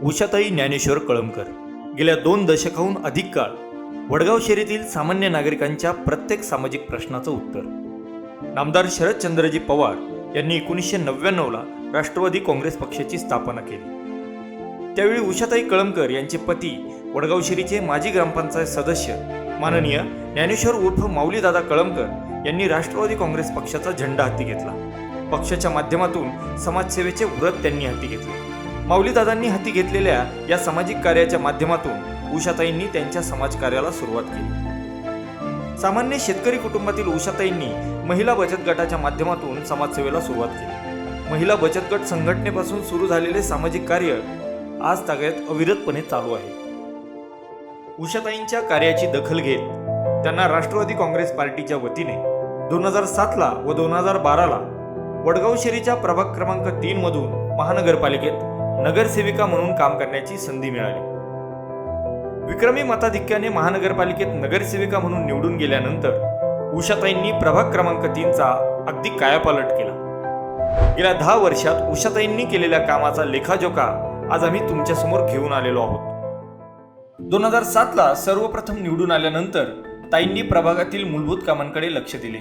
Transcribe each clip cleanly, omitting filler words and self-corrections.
उषाताई ज्ञानेश्वर कळमकर गेल्या 2 दशकाहून अधिक काळ वडगाव शहरातील सामान्य नागरिकांच्या प्रत्येक सामाजिक प्रश्नाचं उत्तर. नामदार शरदचंद्रजी पवार यांनी 1999ला राष्ट्रवादी काँग्रेस पक्षाची स्थापना केली. त्यावेळी उषाताई कळमकर यांचे पती वडगाव शहरीचे माजी ग्रामपंचायत सदस्य माननीय ज्ञानेश्वर उर्फ माऊलीदादा कळमकर यांनी राष्ट्रवादी काँग्रेस पक्षाचा झेंडा हाती घेतला. पक्षाच्या माध्यमातून समाजसेवेचे व्रत त्यांनी हाती घेतले. माऊलीदादांनी हाती घेतलेल्या या सामाजिक कार्याच्या माध्यमातून उषाताईंनी त्यांच्या समाजकार्याला सुरुवात केली. सामान्य शेतकरी कुटुंबातील उषाताईंनी महिला बचत गटाच्या माध्यमातून समाजसेवेला सुरुवात केली. महिला बचत गट संघटनेपासून सुरू झालेले सामाजिक कार्य आज तागायत अविरतपणे चालू आहे. उषाताईंच्या कार्याची दखल घेत त्यांना राष्ट्रवादी काँग्रेस पार्टीच्या वतीने 2007ला व 2012ला वडगाव शहरीच्या प्रभाग क्रमांक 3 मधून महानगरपालिकेत नगरसेविका म्हणून काम करण्याची संधी मिळाली. विक्रमी मताधिक्याने महानगरपालिकेत नगरसेविका म्हणून निवडून गेल्यानंतर उषाताईंनी प्रभाग क्रमांक 3चा अगदी कायापालट केला. गेल्या 10 वर्षात उषाताईंनी केलेल्या कामाचा लेखाजोखा आज आम्ही तुमच्यासमोर घेऊन आलेलो आहोत. 2007ला सर्वप्रथम निवडून आल्यानंतर ताईंनी प्रभागातील मूलभूत कामांकडे लक्ष दिले.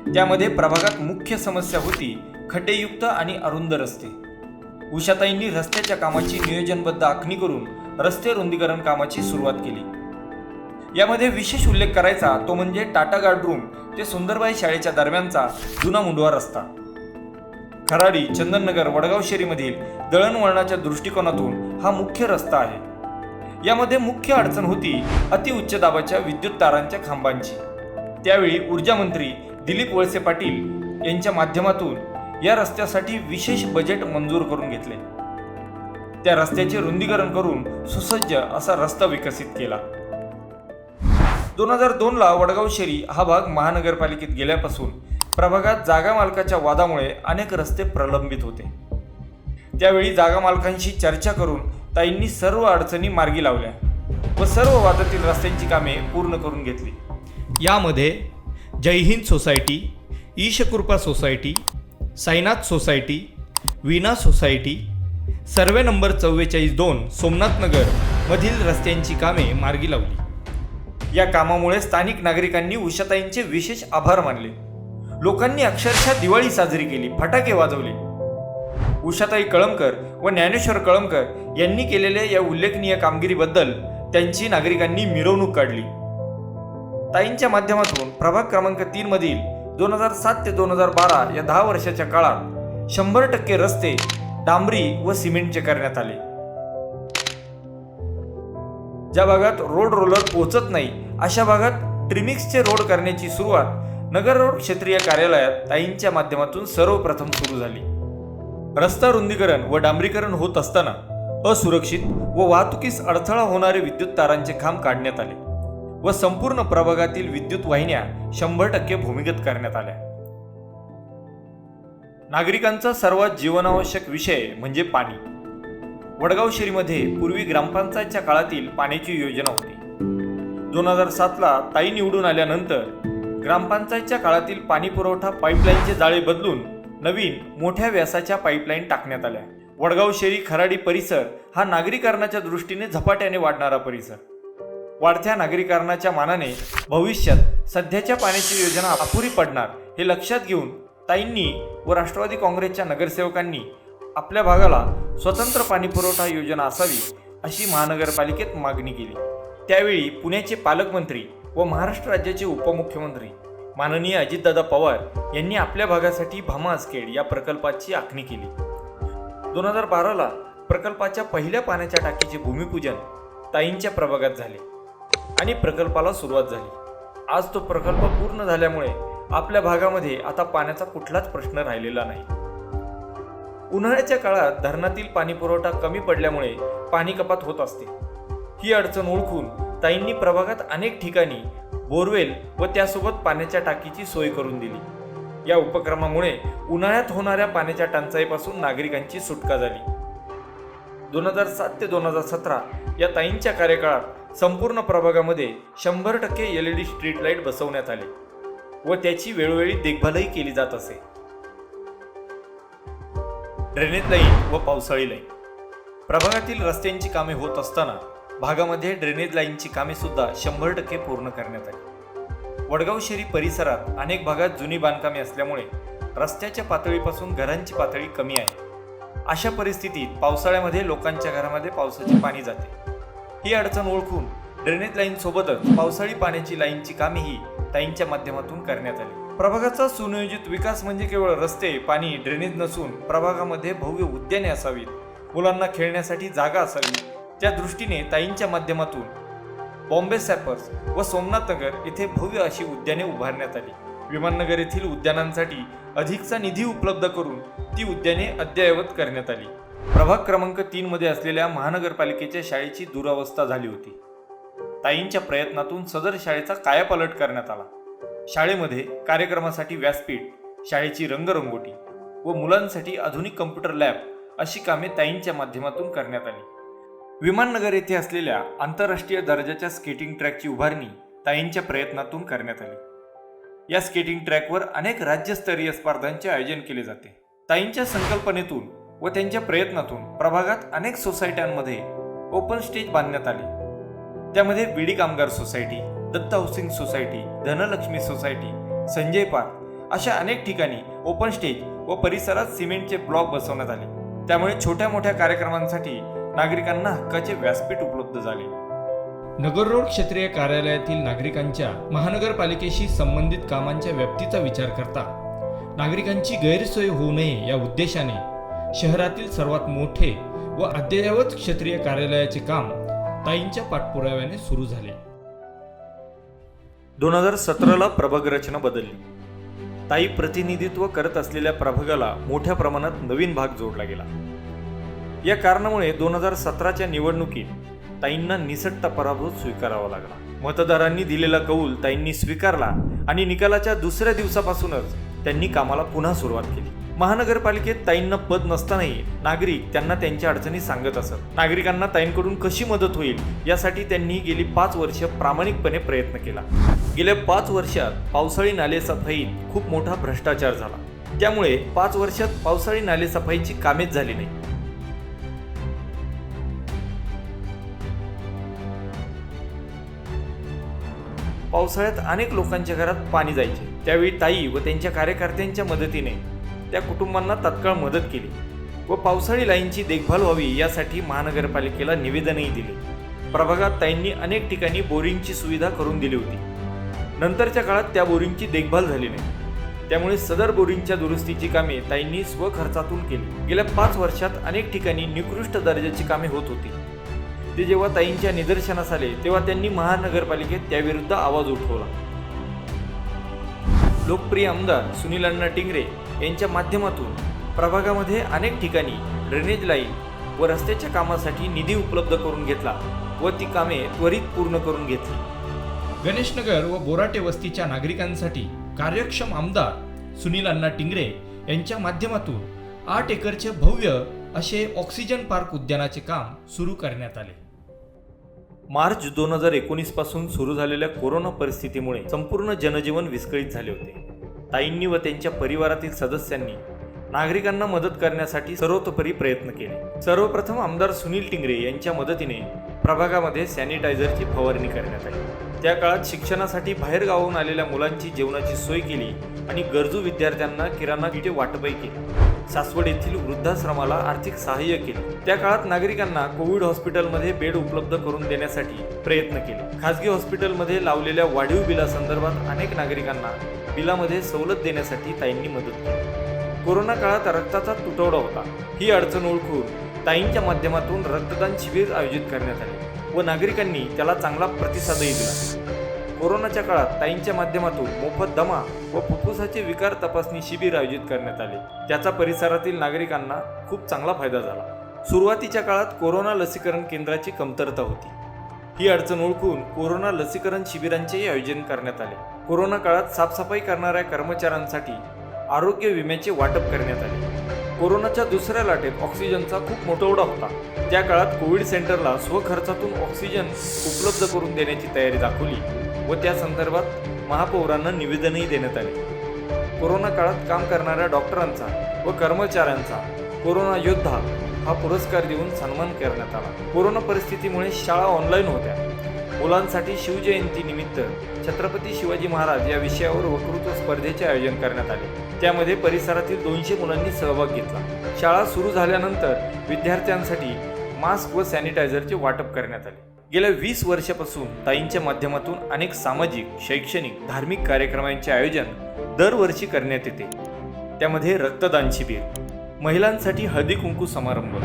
त्यामध्ये प्रभागात मुख्य समस्या होती खड्डेयुक्त आणि अरुंद रस्ते. उषाताईंनी रस्त्याच्या कामाची नियोजनबद्ध आखणी करून रस्ते रुंदीकरण कामाची सुरुवात केली. यामध्ये विशेष उल्लेख करायचा तो म्हणजे टाटा गार्डरूम ते सुंदरबाई शाळेच्या दरम्यानचा जुना मुंडवा रस्ता. खराडी चंदननगर वडगाव शहरीमधील दळणवळणाच्या दृष्टिकोनातून हा मुख्य रस्ता आहे. यामध्ये मुख्य अडचण होती अतिउच्च दाबाच्या विद्युत तारांच्या खांबांची. त्यावेळी ऊर्जा मंत्री दिलीप वळसे पाटील यांच्या माध्यमातून या रस्त्यासाठी विशेष बजेट मंजूर करून घेतले. त्या रस्त्याचे रुंदीकरण करून सुसज्ज असा रस्ता विकसित केला. 2002ला वडगाव शहरी हा भाग महानगरपालिकेत गेल्यापासून प्रभागात जागा मालकाच्या वादामुळे अनेक रस्ते प्रलंबित होते. त्यावेळी जागा मालकांशी चर्चा करून ताईंनी सर्व अडचणी मार्गी लावल्या व सर्व वादातील रस्त्यांची कामे पूर्ण करून घेतली. यामध्ये Jaihind society, Ishkrupa society, Sainath society, Veena society, survey number 44-2 Somnath Nagar मधील रस्त्यांची कामे मार्गी लावली. या कामामुळे स्थानिक नागरिकांनी उषाताईंचे विशेष आभार मानले. लोकांनी अक्षरशः दिवाळी साजरी केली, फटाके वाजवले. उषाताई कळमकर व ज्ञानेश्वर कळमकर यांनी केलेल्या या उल्लेखनीय कामगिरीबद्दल त्यांची नागरिकांनी मिरवणूक काढली. ताईंच्या माध्यमातून प्रभाग क्रमांक 3 मधील 2007 ते 2012 या 10 वर्षाच्या काळात 100% रस्ते डांबरी व सिमेंटचे करण्यात आले. ज्या भागात रोड रोलर पोहोचत नाही अशा भागात ट्रिमिक्सचे रोड करण्याची सुरुवात नगर रोड क्षेत्रीय कार्यालयात ताईंच्या माध्यमातून सर्वप्रथम सुरू झाली. रस्ता रुंदीकरण व डांबरीकरण होत असताना असुरक्षित व वाहतुकीस अडथळा होणारे विद्युत तारांचे खांब काढण्यात आले व संपूर्ण प्रभागातील विद्युत वाहिन्या 100% भूमिगत करण्यात आल्या. नागरिकांचा सर्वात जीवनावश्यक विषय म्हणजे पाणी. वडगाव शहरीमध्ये पूर्वी ग्रामपंचायतच्या काळातील पाण्याची योजना होती. 2007ला ताई निवडून आल्यानंतर ग्रामपंचायतच्या काळातील पाणी पुरवठा पाईपलाईनचे जाळे बदलून नवीन मोठ्या व्यासाच्या पाईपलाईन टाकण्यात आल्या. वडगाव शहरी खराडी परिसर हा नागरीकरणाच्या दृष्टीने झपाट्याने वाढणारा परिसर. वाढत्या नागरीकरणाच्या मानाने भविष्यात सध्याच्या पाण्याची योजना अपुरी पडणार हे लक्षात घेऊन ताईंनी व राष्ट्रवादी काँग्रेसच्या नगरसेवकांनी आपल्या भागाला स्वतंत्र पाणी पुरवठा योजना असावी अशी महानगरपालिकेत मागणी केली. त्यावेळी पुण्याचे पालकमंत्री व महाराष्ट्र राज्याचे उपमुख्यमंत्री माननीय अजितदादा पवार यांनी आपल्या भागासाठी भामासखेड या प्रकल्पाची आखणी केली. 2012ला प्रकल्पाच्या पहिल्या पाण्याच्या टाकीचे भूमिपूजन ताईंच्या प्रभागात झाले आणि प्रकल्पाला सुरुवात झाली. आज तो प्रकल्प पूर्ण झाल्यामुळे आपल्या भागामध्ये आता पाण्याचा कुठलाच प्रश्न राहिलेला नाही. उन्हाळ्याच्या काळात धरणातील पाणी पुरवठा कमी पडल्यामुळे पाणी कपात होत असते. ही अडचण ओळखून ताईंनी प्रभागात अनेक ठिकाणी बोरवेल व त्यासोबत पाण्याच्या टाकीची सोय करून दिली. या उपक्रमामुळे उन्हाळ्यात होणाऱ्या पाण्याच्या टंचाईपासून नागरिकांची सुटका झाली. 2007 ते 2017 या ताईंच्या कार्यकाळात संपूर्ण प्रभागामध्ये 100% LED स्ट्रीट लाईट बसवण्यात आले व त्याची वेळोवेळी देखभालही केली जात असे. ड्रेनेज लाईन व पावसाळी लाईन प्रभागातील रस्त्यांची कामे होत असताना भागामध्ये ड्रेनेज लाईनची कामे सुद्धा 100% पूर्ण करण्यात आली. वडगाव शहरी परिसरात अनेक भागात जुनी बांधकामे असल्यामुळे रस्त्याच्या पातळीपासून घरांची पातळी कमी आहे. अशा परिस्थितीत पावसाळ्यामध्ये लोकांच्या घरामध्ये पावसाचे पाणी जाते. ही अडचण ओळखून ड्रेनेज लाईन सोबतच पावसाळी पाण्याची लाईनची कामेही ताईंच्या माध्यमातून करण्यात आली. प्रभागाचा सुनियोजित विकास म्हणजे केवळ रस्ते, पाणी, ड्रेनेज नसून प्रभागामध्ये भव्य उद्याने असावीत, मुलांना खेळण्यासाठी जागा असावी. त्या दृष्टीने ताईंच्या माध्यमातून बॉम्बे सॅपर्स व सोमनाथ नगर येथे भव्य अशी उद्याने उभारण्यात आली. विमाननगर येथील उद्यानांसाठी अधिकचा निधी उपलब्ध करून ती उद्याने अद्ययावत करण्यात आली. प्रभाग क्रमांक 3 मध्ये असलेल्या महानगरपालिकेच्या शाळेची दुरावस्था झाली होती. ताईंच्या प्रयत्नातून सदर शाळेचा कायापालट करण्यात आला. शाळेमध्ये कार्यक्रमासाठी व्यासपीठ, शाळेची रंगरंगोटी व मुलांसाठी आधुनिक कम्प्युटर लॅब अशी कामे ताईंच्या माध्यमातून करण्यात आली. विमाननगर येथे असलेल्या आंतरराष्ट्रीय दर्जाच्या स्केटिंग ट्रॅकची उभारणी ताईंच्या प्रयत्नातून करण्यात आली. या स्केटिंग ट्रॅकवर अनेक राज्यस्तरीय स्पर्धांचे आयोजन केले जाते. ताईंच्या संकल्पनेतून व त्यांच्या प्रयत्नातून प्रभागात अनेक सोसायट्यांमध्ये ओपन स्टेज बांधण्यात आले. त्यामध्ये बीडी कामगार society, Datta housing society, Dhanalakshmi society, Sanjay park अशा अनेक ठिकाणी ओपन स्टेज व परिसरात सिमेंटचे ब्लॉक बसवण्यात आले. त्यामुळे छोट्या मोठ्या कार्यक्रमांसाठी नागरिकांना हक्काचे व्यासपीठ उपलब्ध झाले. नगर रोड क्षेत्रीय कार्यालयातील नागरिकांच्या महानगरपालिकेशी संबंधित कामांच्या व्याप्तीचा विचार करता नागरिकांची गैरसोय होऊ नये या उद्देशाने शहरातील सर्वात मोठे व अद्ययावत क्षेत्रीय कार्यालयाचे काम ताईंच्या पाठपुराव्याने सुरू झाले. 2017ला प्रभाग रचना बदलली. ताई प्रतिनिधित्व करत असलेल्या प्रभागाला मोठ्या प्रमाणात नवीन भाग जोडला गेला. या कारणामुळे 2017च्या निवडणुकीत ताईंना निसटता पराभव स्वीकारावा लागला. मतदारांनी दिलेला कौल ताईंनी स्वीकारला आणि निकालाच्या दुसऱ्या दिवसापासूनच त्यांनी कामाला पुन्हा सुरुवात केली. महानगरपालिकेत ताईंना पद नसतानाही नागरिक त्यांना त्यांच्या अडचणी सांगत असत. नागरिकांना ताईंकडून कशी मदत होईल यासाठी त्यांनी गेली 5 वर्ष प्रामाणिकपणे प्रयत्न केला. गेल्या 5 वर्षात पावसाळी नाले सफाईत खूप मोठा भ्रष्टाचार झाला. त्यामुळे 5 वर्षात पावसाळी नाले सफाईची कामेच झाली नाही. पावसाळ्यात अनेक लोकांच्या घरात पाणी जायचे. त्यावेळी ताई व त्यांच्या कार्यकर्त्यांच्या मदतीने त्या कुटुंबांना तात्काळ मदत केली व पावसाळी लाईनची देखभाल व्हावी यासाठी महानगरपालिकेला निवेदनही दिले. प्रभागात ताईंनी अनेक ठिकाणी बोरिंगची सुविधा करून दिली होती. नंतरच्या काळात त्या बोरिंगची देखभाल झाली नाही. त्यामुळे सदर बोरिंगच्या दुरुस्तीची कामे ताईंनी स्वखर्चातून केली. गेल्या 5 वर्षात अनेक ठिकाणी निकृष्ट दर्जाची कामे होत होती. ते जेव्हा ताईंच्या निदर्शनास आले तेव्हा त्यांनी महानगरपालिकेत त्याविरुद्ध आवाज उठवला. लोकप्रिय आमदार सुनील अण्णा टिंगरे यांच्या माध्यमातून प्रभागामध्ये अनेक ठिकाणी ड्रेनेज लाईन व रस्त्याच्या कामासाठी निधी उपलब्ध करून घेतला व ती कामे त्वरित पूर्ण करून घेतली. गणेशनगर व बोराटे वस्तीच्या नागरिकांसाठी कार्यक्षम आमदार सुनील अण्णा टिंगरे यांच्या माध्यमातून 8 एकरचे भव्य असे ऑक्सिजन पार्क उद्यानाचे काम सुरू करण्यात आले. मार्च 2019 पासून सुरू झालेल्या कोरोना परिस्थितीमुळे संपूर्ण जनजीवन विस्कळीत झाले होते. ताईंनी व त्यांच्या परिवारातील सदस्यांनी नागरिकांना मदत करण्यासाठी सर्वतोपरी प्रयत्न केले. सर्वप्रथम आमदार सुनील टिंगरे यांच्या मदतीने प्रभागामध्ये सॅनिटायझरची फवारणी करण्यात आली. त्या काळात शिक्षणासाठी बाहेर गावाहून आलेल्या मुलांची जेवणाची सोय केली आणि गरजू विद्यार्थ्यांना किराणा किटे वाटपही केले. सासवड येथील वृद्धाश्रमाला आर्थिक सहाय्य केले. त्या काळात नागरिकांना कोविड हॉस्पिटलमध्ये बेड उपलब्ध करून देण्यासाठी प्रयत्न केले. खासगी हॉस्पिटलमध्ये लावलेल्या वाढीव बिलासंदर्भात अनेक नागरिकांना बिलामध्ये सवलत देण्यासाठी ताईंनी मदत केली. कोरोना काळात रक्ताचा तुटवडा होता. ही अडचण ओळखून ताईंच्या माध्यमातून रक्तदान शिबिर आयोजित करण्यात आले व नागरिकांनी त्याला चांगला प्रतिसादही दिला. कोरोनाच्या काळात ताईंच्या माध्यमातून मोफत दमा व फुफ्फुसाचे विकार तपासणी शिबिर आयोजित करण्यात आले. त्याचा परिसरातील नागरिकांना खूप चांगला फायदा झाला. सुरुवातीच्या काळात कोरोना लसीकरण केंद्राची कमतरता होती. ही अडचण ओळखून कोरोना लसीकरण शिबिरांचेही आयोजन करण्यात आले. कोरोना काळात साफसफाई करणाऱ्या कर्मचाऱ्यांसाठी आरोग्य विम्याचे वाटप करण्यात आले. कोरोनाच्या दुसऱ्या लाटेत ऑक्सिजनचा खूप मोठा होता. त्या काळात कोविड सेंटरला स्वखर्चातून ऑक्सिजन उपलब्ध करून देण्याची तयारी दाखवली व त्या संदर्भात महापौरांना निवेदनही देण्यात आले. कोरोना काळात काम करणाऱ्या डॉक्टरांचा व कर्मचाऱ्यांचा कोरोना योद्धा हा पुरस्कार देऊन सन्मान करण्यात आला. कोरोना परिस्थितीमुळे शाळा ऑनलाईन होत्या. मुलांसाठी शिवजयंती निमित्त छत्रपती शिवाजी महाराज या विषयावर वक्तृत्व स्पर्धेचे आयोजन करण्यात आले. त्यामध्ये परिसरातील 200 मुलांनी सहभाग घेतला. शाळा सुरू झाल्यानंतर विद्यार्थ्यांसाठी मास्क व सॅनिटायझरचे वाटप करण्यात आले. गेल्या 20 वर्षापासून ताईंच्या माध्यमातून अनेक सामाजिक, शैक्षणिक, धार्मिक कार्यक्रमांचे आयोजन दरवर्षी करण्यात येते. त्यामध्ये रक्तदान शिबिर, महिलांसाठी हळदी कुंकू समारंभ,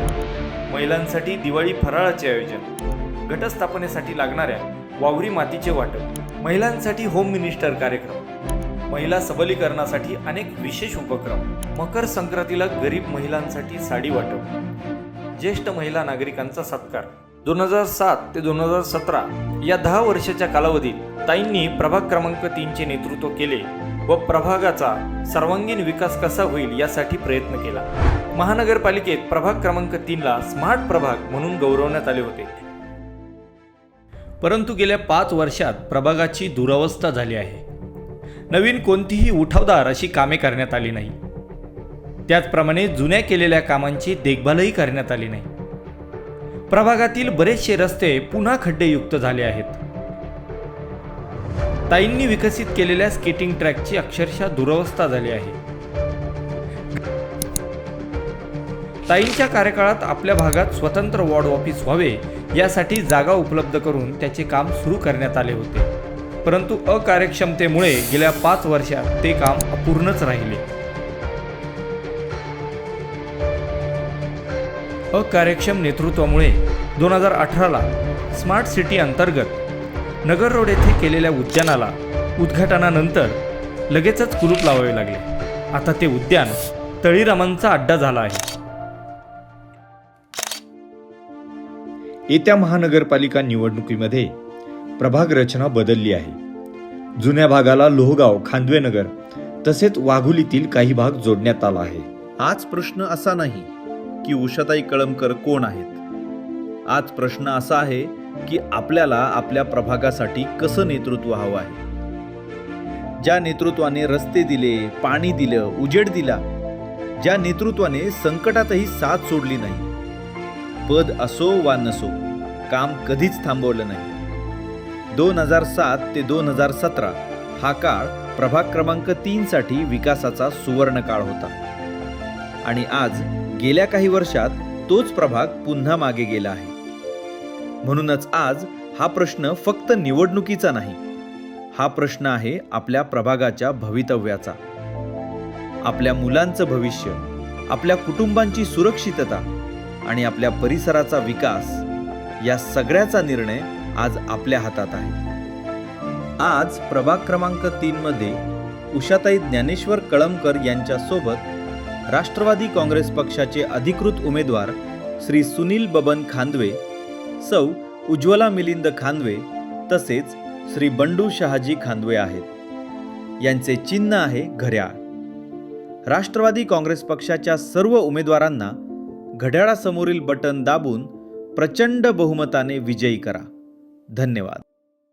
महिलांसाठी दिवाळी फराळाचे आयोजन, घटस्थापनेसाठी लागणाऱ्या वावरी मातीचे वाटप, महिलांसाठी होम मिनिस्टर कार्यक्रम, महिला सबलीकरणासाठी अनेक विशेष उपक्रम, मकर संक्रांतीला गरीब महिलांसाठी साडी वाटप, ज्येष्ठ महिला नागरिकांचा सत्कार. 2007 ते 2017 या 10 वर्षाच्या कालावधीत ताईंनी प्रभाग क्रमांक 3चे नेतृत्व केले व प्रभागाचा सर्वांगीण विकास कसा होईल यासाठी प्रयत्न केला. महानगरपालिकेत प्रभाग क्रमांक 3ला स्मार्ट प्रभाग म्हणून गौरवण्यात आले होते. परंतु गेल्या 5 वर्षात प्रभागाची दुरवस्था झाली आहे. नवीन कोणतीही उठावदार अशी कामे करण्यात आली नाही. त्याचप्रमाणे जुन्या केलेल्या कामांची देखभालही करण्यात आली नाही. प्रभागातील बरेचसे रस्ते पुन्हा खड्डेयुक्त झाले आहेत. ताईंनी विकसित केलेल्या स्केटिंग ट्रॅकची अक्षरशः दुरवस्था झाली आहे. ताईंच्या कार्यकाळात आपल्या भागात स्वतंत्र वॉर्ड ऑफिस व्हावे यासाठी जागा उपलब्ध करून त्याचे काम सुरू करण्यात आले होते. परंतु अकार्यक्षमतेमुळे गेल्या 5 वर्षात ते काम अपूर्णच राहिले. अकार्यक्षम नेतृत्वामुळे 2018ला स्मार्ट सिटी अंतर्गत नगर रोड येथे केलेल्या उद्यानाला उद्घाटनानंतर लगेचच कुलूप लावावे लागले. आता ते उद्यान तळीरामांचा अड्डा झाला आहे. येत्या महानगरपालिका निवडणुकीमध्ये प्रभाग रचना बदलली आहे. जुन्या भागाला लोहगाव, खांदवेनगर तसेच वाघोलीतील काही भाग जोडण्यात आला आहे. आज प्रश्न असा नाही की उषाताई कळमकर कोण आहेत. आज प्रश्न असा आहे की आपल्याला आपल्या प्रभागासाठी कसं नेतृत्व हवं आहे. ज्या नेतृत्वाने रस्ते दिले, पाणी दिलं, उजेड दिला, ज्या नेतृत्वाने संकटातही साथ सोडली नाही, पद असो वा नसो, काम कधीच थांबवलं नाही. 2007 ते 2017 हा काळ प्रभाग क्रमांक 3साठी विकासाचा सुवर्ण काळ होता. आणि आज गेल्या काही वर्षात तोच प्रभाग पुन्हा मागे गेला आहे. म्हणूनच आज हा प्रश्न फक्त निवडणुकीचा नाही, हा प्रश्न आहे आपल्या प्रभागाच्या भवितव्याचा. आपल्या मुलांचं भविष्य, आपल्या कुटुंबांची सुरक्षितता आणि आपल्या परिसराचा विकास या सगळ्याचा निर्णय आज आपल्या हातात आहे. आज प्रभाग क्रमांक 3मध्ये उषाताई ज्ञानेश्वर कळमकर यांच्यासोबत राष्ट्रवादी काँग्रेस पक्षाचे अधिकृत उमेदवार श्री सुनील बबन खांदवे, सौ उज्ज्वला मिलिंद खांदवे तसेच श्री बंडू शहाजी खांदवे आहेत. यांचे चिन्ह आहे घड्याळ. राष्ट्रवादी काँग्रेस पक्षाच्या सर्व उमेदवारांना घड्याळासमोरील बटन दाबून प्रचंड बहुमताने विजयी करा. धन्यवाद.